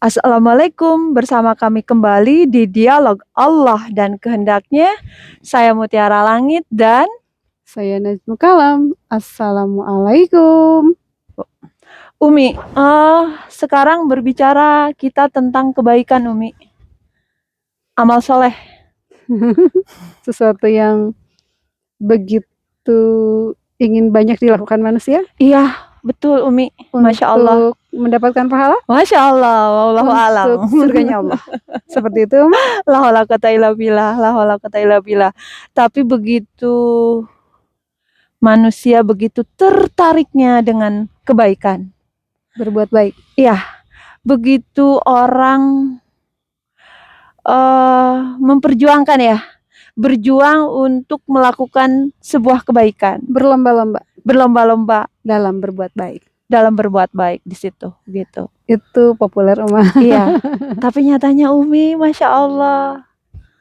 Assalamualaikum, bersama kami kembali di Dialog Allah dan Kehendaknya. Saya Mutiara Langit dan Saya Najmul Kalam. Assalamualaikum. Umi. Sekarang berbicara kita tentang kebaikan, Umi. Amal soleh. Sesuatu yang begitu ingin banyak dilakukan manusia Iya, betul Umi. Masya Allah. untuk mendapatkan pahala, Masya Allah, wallahu alam. untuk surganya Allah. Seperti itu, Ma. La haula quwata illa billah, la haula quwata illa billah. Tapi begitu manusia begitu tertariknya dengan kebaikan. Berbuat baik. Iya, begitu orang memperjuangkan ya, berjuang untuk melakukan sebuah kebaikan, Berlomba-lomba dalam berbuat baik. di situ, gitu. Itu populer, Uma. Iya, tapi nyatanya Umi, Masya Allah.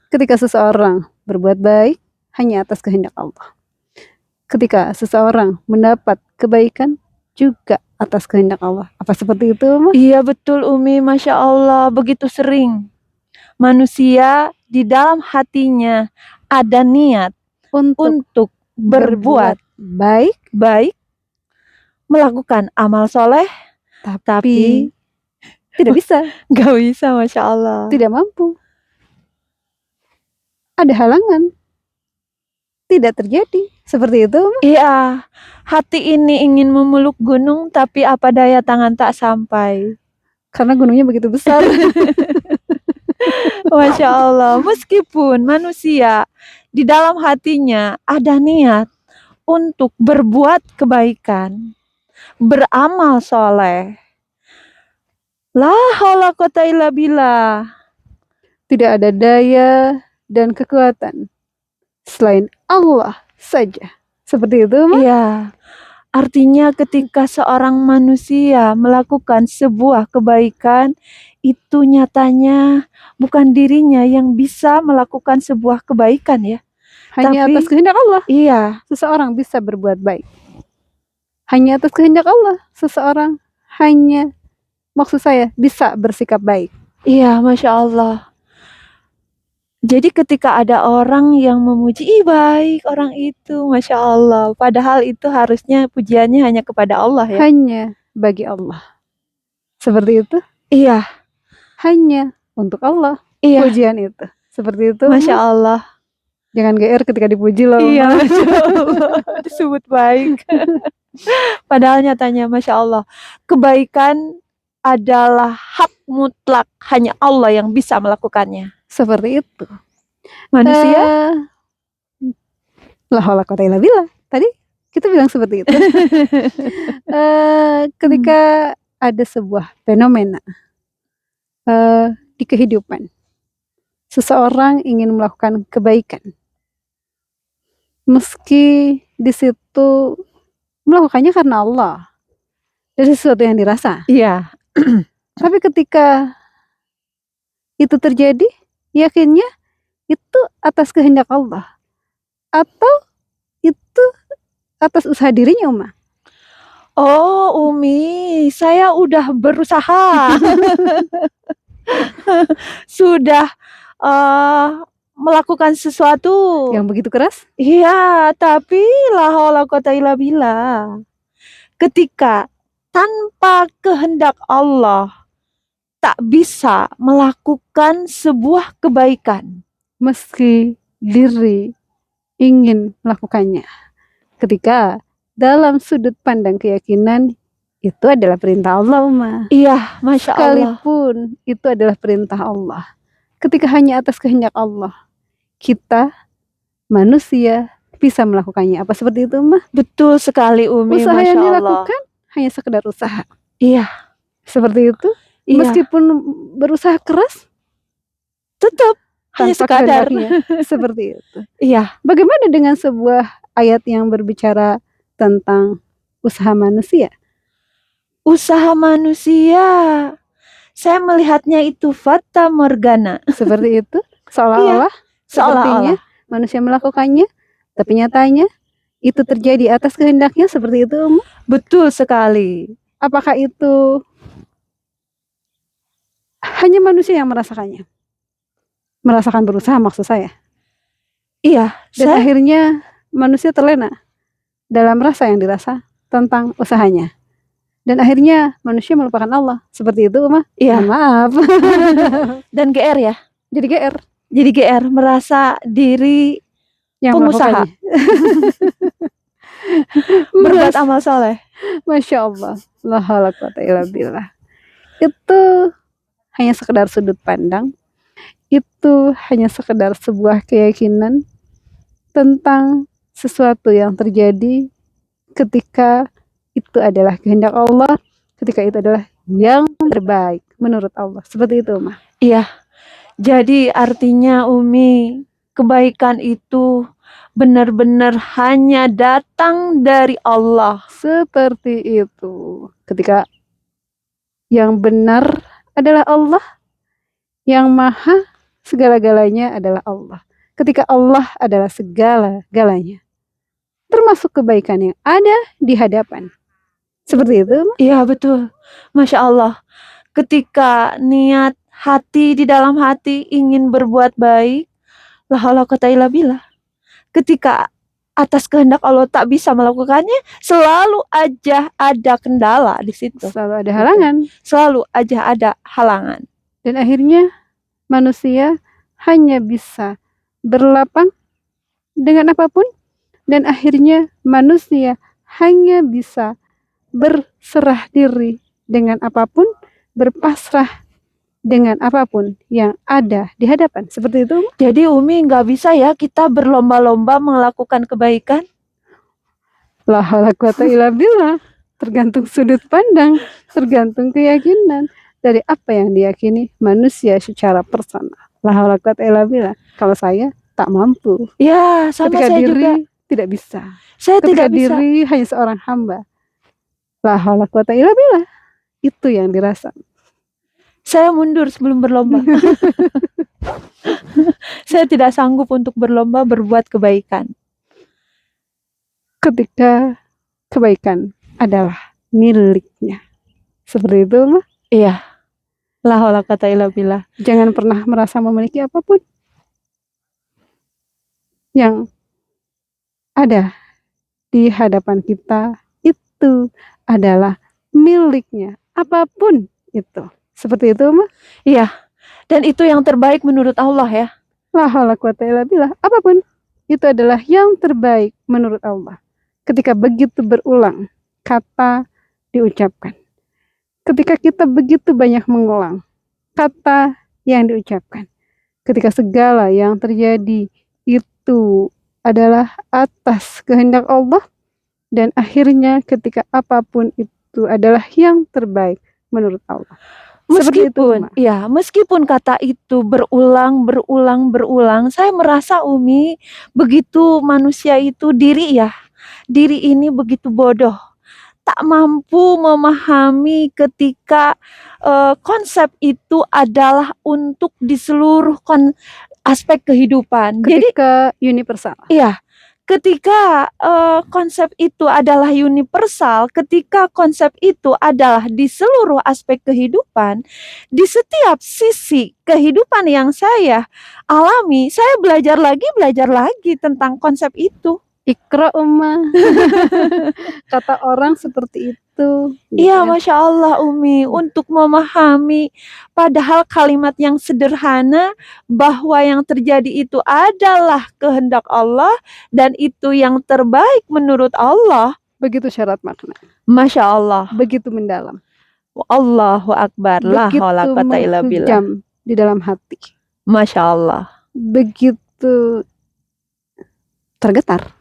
Ketika seseorang berbuat baik hanya atas kehendak Allah. Ketika seseorang mendapat kebaikan juga atas kehendak Allah. Apa seperti itu, Ma? Iya betul Umi, Masya Allah. Begitu sering manusia di dalam hatinya ada niat untuk berbuat baik, melakukan amal soleh, tapi tidak bisa, gak bisa, Masya Allah. tidak mampu, ada halangan, tidak terjadi. Seperti itu, Ma? Iya, hati ini ingin memeluk gunung, tapi apa daya tangan tak sampai. Karena gunungnya begitu besar. Masya Allah, meskipun manusia di dalam hatinya ada niat untuk berbuat kebaikan, beramal soleh, la haula quwata illa billah, Tidak ada daya dan kekuatan selain Allah saja. Seperti itu, Ma? Iya, artinya ketika seorang manusia melakukan sebuah kebaikan, itu nyatanya bukan dirinya yang bisa melakukan sebuah kebaikan ya. Hanya Tapi, atas kehendak Allah. Iya. Seseorang bisa berbuat baik. Hanya atas kehendak Allah. Seseorang maksud saya, bisa bersikap baik. Iya, Masya Allah. Jadi ketika ada orang yang memuji, ih baik orang itu, Masya Allah. Padahal itu harusnya pujiannya hanya kepada Allah ya. Hanya bagi Allah. Seperti itu? Iya. Hanya untuk Allah. Iya. Pujian itu. Seperti itu, Masya Allah. Jangan GR ketika dipuji loh. Iya, Masya Allah. Disebut baik. Padahal nyatanya, Masya Allah, kebaikan adalah hak mutlak, hanya Allah yang bisa melakukannya. Seperti itu. Manusia? La haula quwata illa billah. Tadi kita bilang seperti itu. Ketika ada sebuah fenomena di kehidupan, seseorang ingin melakukan kebaikan, meski di situ melakukannya karena Allah, dari sesuatu yang dirasa. Iya. Tapi ketika itu terjadi, yakinnya itu atas kehendak Allah, atau itu atas usaha dirinya, Uma? Oh, Umi, saya udah berusaha. Sudah melakukan sesuatu yang begitu keras? Iya, tapi la haula quwata illa billah. Ketika tanpa kehendak Allah tak bisa melakukan sebuah kebaikan, meski diri ingin melakukannya. Ketika dalam sudut pandang keyakinan itu adalah perintah Allah, Uma. Iya, Masya Allah. Sekalipun itu adalah perintah Allah, ketika hanya atas kehendak Allah, kita manusia bisa melakukannya. Apa seperti itu, Uma? Betul sekali, Umi. Usaha Masya yang Allah. dilakukan hanya sekedar usaha. Iya. Seperti itu. Iya. Meskipun berusaha keras, tetap hanya sekadar. Seperti itu. Iya. Bagaimana dengan sebuah ayat yang berbicara tentang usaha manusia? Usaha manusia, saya melihatnya itu fata morgana. Seperti itu, seolah-olah, sepertinya manusia melakukannya, tapi nyatanya itu terjadi atas kehendaknya. Seperti itu, Betul sekali. Apakah itu hanya manusia yang merasakannya. Merasakan berusaha maksud saya. Iya, Dan saya akhirnya manusia terlena dalam rasa yang dirasa tentang usahanya. Dan akhirnya manusia melupakan Allah. Seperti itu, Uma. iya Mohon maaf. dan GR ya. Jadi GR Jadi GR merasa diri yang pengusaha, melakukannya. berbuat amal soleh. Masya Allah. La haula wa quwata illa billah. Itu hanya sekedar sudut pandang. Itu hanya sekedar sebuah keyakinan tentang sesuatu yang terjadi ketika itu adalah kehendak Allah, ketika itu adalah yang terbaik menurut Allah. Seperti itu, Mah. Iya, jadi artinya Umi, kebaikan itu benar-benar hanya datang dari Allah. Seperti itu. Ketika yang benar adalah Allah, yang maha segala-galanya adalah Allah. Ketika Allah adalah segala-galanya, termasuk kebaikan yang ada di hadapan. Seperti itu, Mah. Iya betul, Masya Allah. Ketika niat hati di dalam hati ingin berbuat baik, la haula quwata illa billah. Ketika atas kehendak Allah tak bisa melakukannya, selalu aja ada kendala di situ. Selalu ada halangan. Selalu aja ada halangan. Dan akhirnya manusia hanya bisa berlapang dengan apapun, dan akhirnya manusia hanya bisa berserah diri dengan apapun, berpasrah dengan apapun yang ada di hadapan. Seperti itu. Jadi Umi nggak bisa ya kita berlomba-lomba melakukan kebaikan. La haula quwata illa billah. Tergantung sudut pandang, tergantung keyakinan dari apa yang diyakini manusia secara personal. La haula quwata illa billah. Kalau saya tak mampu. Ya, sama Ketika saya diri juga. tidak bisa. Saya Ketika tidak bisa. diri hanya seorang hamba. La haula quwata illa billah. Itu yang dirasa. Saya mundur sebelum berlomba. Saya tidak sanggup untuk berlomba berbuat kebaikan. Ketika kebaikan adalah miliknya. Seperti itu, Mah. Iya. La haula quwata illa billah. Jangan pernah merasa memiliki apapun yang ada di hadapan kita itu adalah miliknya. Apapun itu. Seperti itu, Mah. Iya. Dan itu yang terbaik menurut Allah ya. La haula quwata illa billah. Apapun itu adalah yang terbaik menurut Allah. Ketika begitu berulang kata diucapkan. Ketika kita begitu banyak mengulang kata yang diucapkan. Ketika segala yang terjadi itu adalah atas kehendak Allah. Dan akhirnya ketika apapun itu adalah yang terbaik menurut Allah. Seperti itu, Meskipun, Mak. ya, meskipun kata itu berulang, saya merasa Umi, begitu manusia itu diri ini begitu bodoh, tak mampu memahami ketika konsep itu adalah untuk di seluruh aspek kehidupan. Jadi, Ketika universal. iya, ketika konsep itu adalah universal, ketika konsep itu adalah di seluruh aspek kehidupan, di setiap sisi kehidupan yang saya alami, saya belajar lagi tentang konsep itu. Ikra Umma. Kata orang seperti itu. Iya, Ya. Masya Allah Umi, untuk memahami padahal kalimat yang sederhana bahwa yang terjadi itu adalah kehendak Allah dan itu yang terbaik menurut Allah. Begitu syarat makna. Masya Allah. Begitu mendalam. Allahu Akbar. La Begitu haula quwata illa billah. menghujam di dalam hati. Masya Allah. Begitu tergetar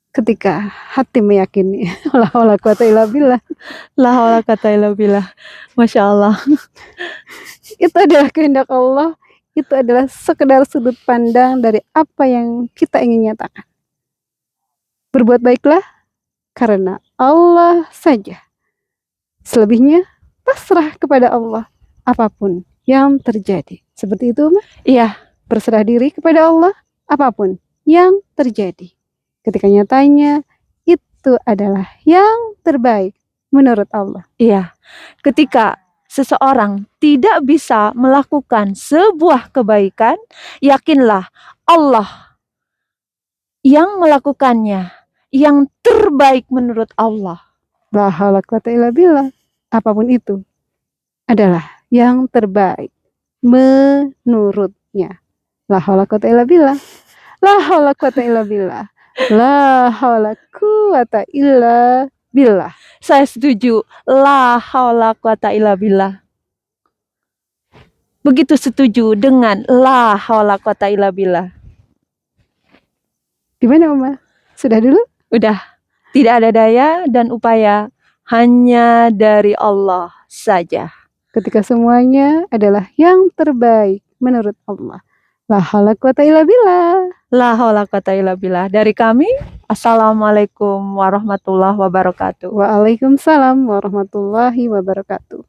ketika hati meyakini. La haula quwata illa billah. La haula quwata illa billah. Masya Allah. Itu adalah kehendak Allah. Itu adalah sekedar sudut pandang dari apa yang kita ingin nyatakan. Berbuat baiklah karena Allah saja. Selebihnya pasrah kepada Allah apapun yang terjadi. Seperti itu, Mah. Iya. Berserah diri kepada Allah apapun yang terjadi. Ketika nyatanya itu adalah yang terbaik menurut Allah. Iya. Ketika seseorang tidak bisa melakukan sebuah kebaikan, yakinlah Allah yang melakukannya, yang terbaik menurut Allah. La haula quwata illa billah. Apapun itu adalah yang terbaik menurutnya. La haula quwata illa billah. La haula quwata illa billah. La haula quwata illa billah. Saya setuju. La haula quwata illa billah. Begitu setuju dengan la haula quwata illa billah. Gimana Oma? Sudah dulu? Udah, tidak ada daya dan upaya, hanya dari Allah saja. Ketika semuanya adalah yang terbaik menurut Allah. La haula quwata illa billah. La haula quwata illa billah. Dari kami, Assalamualaikum warahmatullahi wabarakatuh. Waalaikumsalam warahmatullahi wabarakatuh.